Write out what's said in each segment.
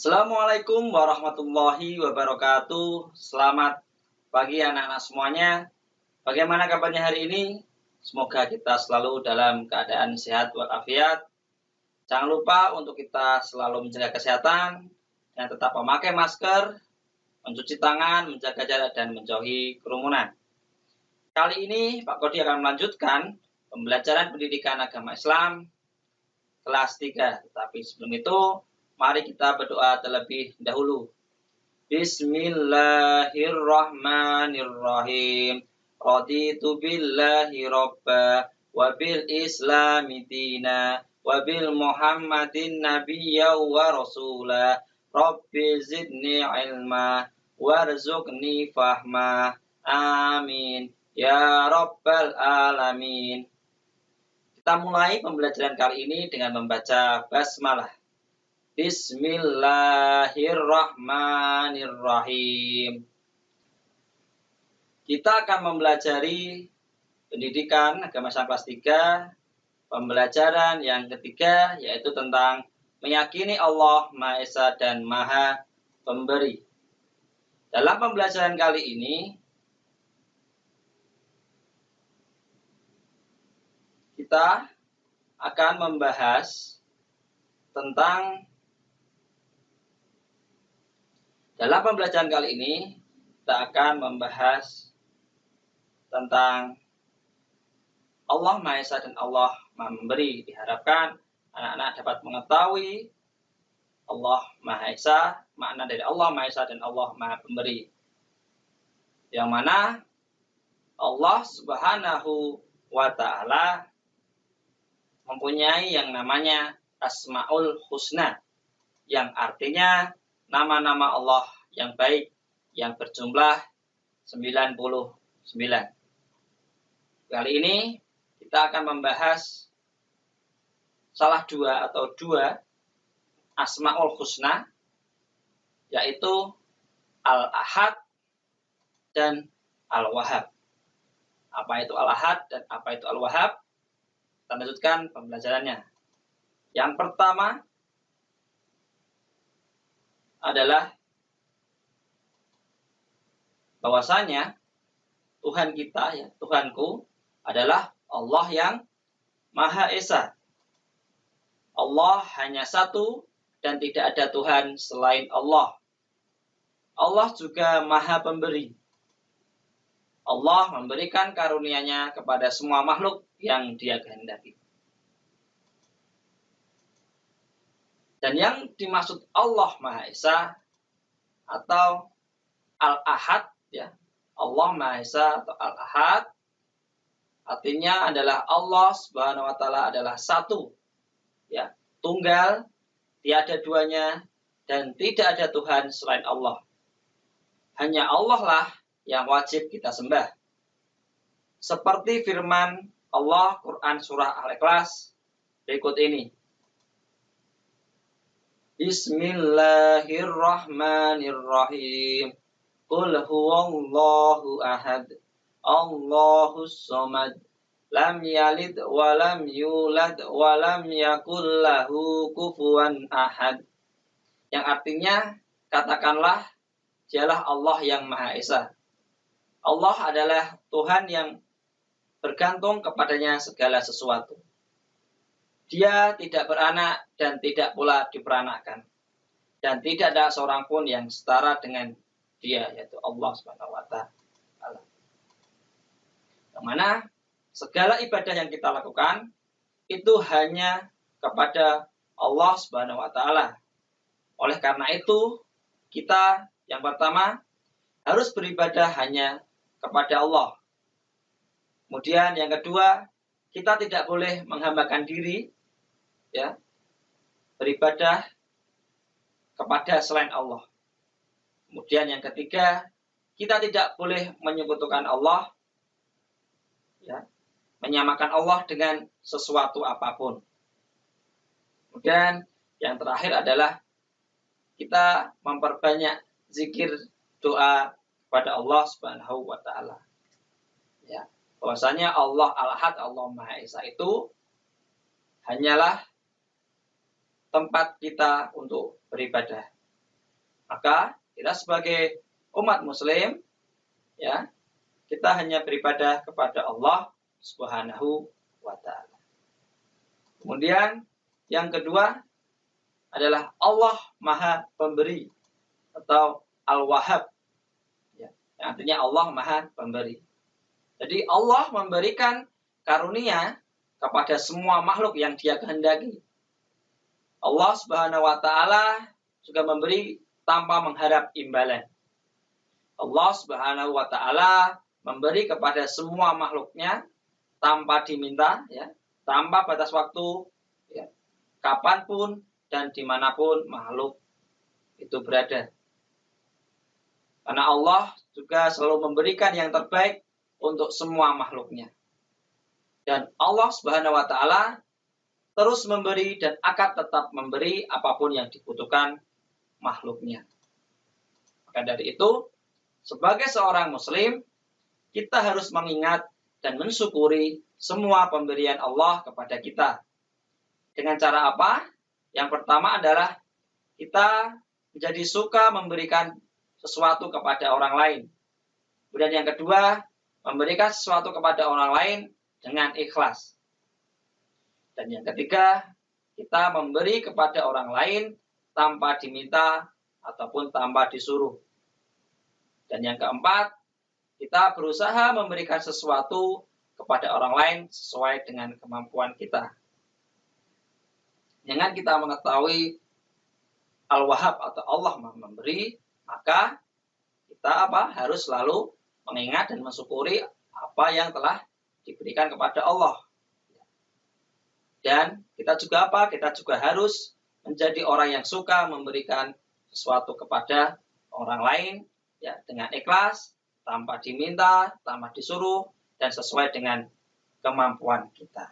Assalamualaikum warahmatullahi wabarakatuh. Selamat pagi anak-anak semuanya. Bagaimana kabarnya hari ini? Semoga kita selalu dalam keadaan sehat walafiat. Jangan lupa untuk kita selalu menjaga kesehatan dan tetap memakai masker, mencuci tangan, menjaga jarak dan menjauhi kerumunan. Kali ini Pak Kodi akan melanjutkan pembelajaran pendidikan agama Islam kelas 3. Tetapi sebelum itu, mari kita berdoa terlebih dahulu. Bismillahirrahmanirrahim. Raditu billahi robba wa bil islami dina wa bil muhammadin nabiyya wa rasula. Rabbi zidni ilma warzuqni fahma. Amin. Ya Rabbal Alamin. Kita mulai pembelajaran kali ini dengan membaca basmalah. Bismillahirrahmanirrahim. Kita akan mempelajari pendidikan agama Islam kelas 3, pembelajaran yang ketiga yaitu tentang meyakini Allah Maha Esa dan Maha Pemberi. Dalam pembelajaran kali ini, kita akan membahas tentang dalam pembelajaran kali ini kita akan membahas tentang Allah Maha Esa dan Allah Maha Memberi. Diharapkan anak-anak dapat mengetahui Allah Maha Esa, makna dari Allah Maha Esa dan Allah Maha Pemberi. Yang mana Allah Subhanahu wa Ta'ala mempunyai yang namanya Asmaul Husna, yang artinya nama-nama Allah yang baik, yang berjumlah 99. Kali ini kita akan membahas salah dua Asmaul Husna, yaitu Al-Ahad dan Al-Wahhab. Apa itu Al-Ahad dan apa itu Al-Wahhab? Kita lanjutkan pembelajarannya. Yang pertama adalah bahwasanya Tuhan kita, ya, Tuhanku adalah Allah yang Maha Esa. Allah hanya satu dan tidak ada Tuhan selain Allah. Allah juga Maha Pemberi. Allah memberikan karunia-Nya kepada semua makhluk yang Dia kehendaki. Dan yang dimaksud Allah Maha Esa atau Al-Ahad, ya, Allah Maha Esa atau Al-Ahad artinya adalah Allah Subhanahu wa Ta'ala adalah satu, ya, tunggal, tiada duanya, dan tidak ada Tuhan selain Allah. Hanya Allah lah yang wajib kita sembah. Seperti firman Allah Quran Surah Al-Ikhlas berikut ini. Bismillahirrahmanirrahim. Qul huwallahu ahad. Allahus somad. Lam yalid wa lam yulad wa lam yakul lahu kufuwan ahad. Yang artinya, katakanlah, dialah Allah yang Maha Esa. Allah adalah Tuhan yang bergantung kepadanya segala sesuatu. Dia tidak beranak dan tidak pula diperanakkan. Dan tidak ada seorang pun yang setara dengan Dia, yaitu Allah Subhanahu wa Ta'ala. Yang mana segala ibadah yang kita lakukan itu hanya kepada Allah Subhanahu wa Ta'ala. Oleh karena itu, kita yang pertama harus beribadah hanya kepada Allah. Kemudian yang kedua, kita tidak boleh menghambakan diri, ya, beribadah kepada selain Allah. Kemudian yang ketiga, kita tidak boleh menyekutukan Allah, ya, menyamakan Allah dengan sesuatu apapun. Kemudian yang terakhir adalah kita memperbanyak zikir doa kepada Allah Subhanahu wa Ta'ala. Ya, bahwasanya Allah Al-Ahad, Allah Maha Esa itu hanyalah tempat kita untuk beribadah. Maka kita sebagai umat muslim, ya, kita hanya beribadah kepada Allah Subhanahu wa ta'ala. Kemudian yang kedua adalah Allah Maha Pemberi atau Al-Wahhab, ya, yang artinya Allah Maha Pemberi. Jadi Allah memberikan karunia kepada semua makhluk yang Dia kehendaki. Allah Subhanahu wa ta'ala juga memberi tanpa mengharap imbalan. Allah Subhanahu wa ta'ala memberi kepada semua makhluknya tanpa diminta, ya, tanpa batas waktu, ya, kapanpun dan dimanapun makhluk itu berada. Karena Allah juga selalu memberikan yang terbaik untuk semua makhluknya. Dan Allah Subhanahu wa ta'ala terus memberi dan akan tetap memberi apapun yang dibutuhkan makhluknya. Maka dari itu, sebagai seorang muslim, kita harus mengingat dan mensyukuri semua pemberian Allah kepada kita. Dengan cara apa? Yang pertama adalah kita menjadi suka memberikan sesuatu kepada orang lain. Kemudian yang kedua, memberikan sesuatu kepada orang lain dengan ikhlas. Dan yang ketiga, kita memberi kepada orang lain tanpa diminta ataupun tanpa disuruh. Dan yang keempat, kita berusaha memberikan sesuatu kepada orang lain sesuai dengan kemampuan kita. Dengan kita mengetahui Al-Wahhab atau Allah memberi, maka kita harus selalu mengingat dan mensyukuri apa yang telah diberikan kepada Allah. Dan kita juga Kita juga harus menjadi orang yang suka memberikan sesuatu kepada orang lain, ya, dengan ikhlas, tanpa diminta, tanpa disuruh, dan sesuai dengan kemampuan kita.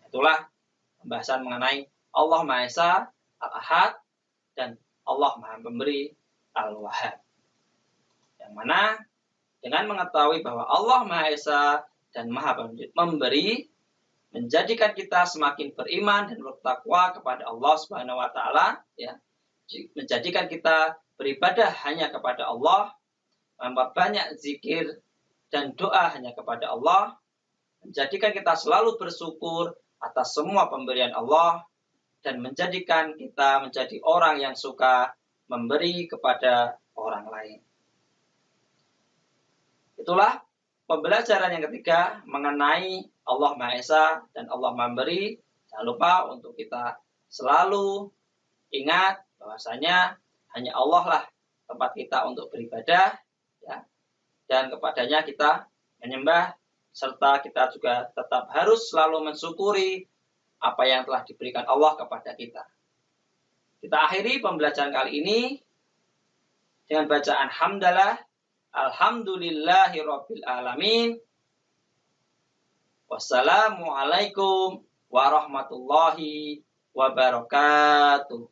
Itulah pembahasan mengenai Allah Maha Esa, Al-Ahad, dan Allah Maha Pemberi, Al-Wahhab. Yang mana dengan mengetahui bahwa Allah Maha Esa dan Maha Memberi, menjadikan kita semakin beriman dan bertakwa kepada Allah Subhanahu wa ta'ala, ya. Menjadikan kita beribadah hanya kepada Allah, memperbanyak zikir dan doa hanya kepada Allah, menjadikan kita selalu bersyukur atas semua pemberian Allah, dan menjadikan kita menjadi orang yang suka memberi kepada orang lain. Itulah pembelajaran yang ketiga mengenai Allah Maha Esa dan Allah Maha Memberi. Jangan lupa untuk kita selalu ingat bahwasanya hanya Allah lah tempat kita untuk beribadah, ya, dan kepadanya kita menyembah, serta kita juga tetap harus selalu mensyukuri apa yang telah diberikan Allah kepada kita. Kita akhiri pembelajaran kali ini dengan bacaan hamdalah. Alhamdulillahirabbil alamin. Wassalamualaikum warahmatullahi wabarakatuh.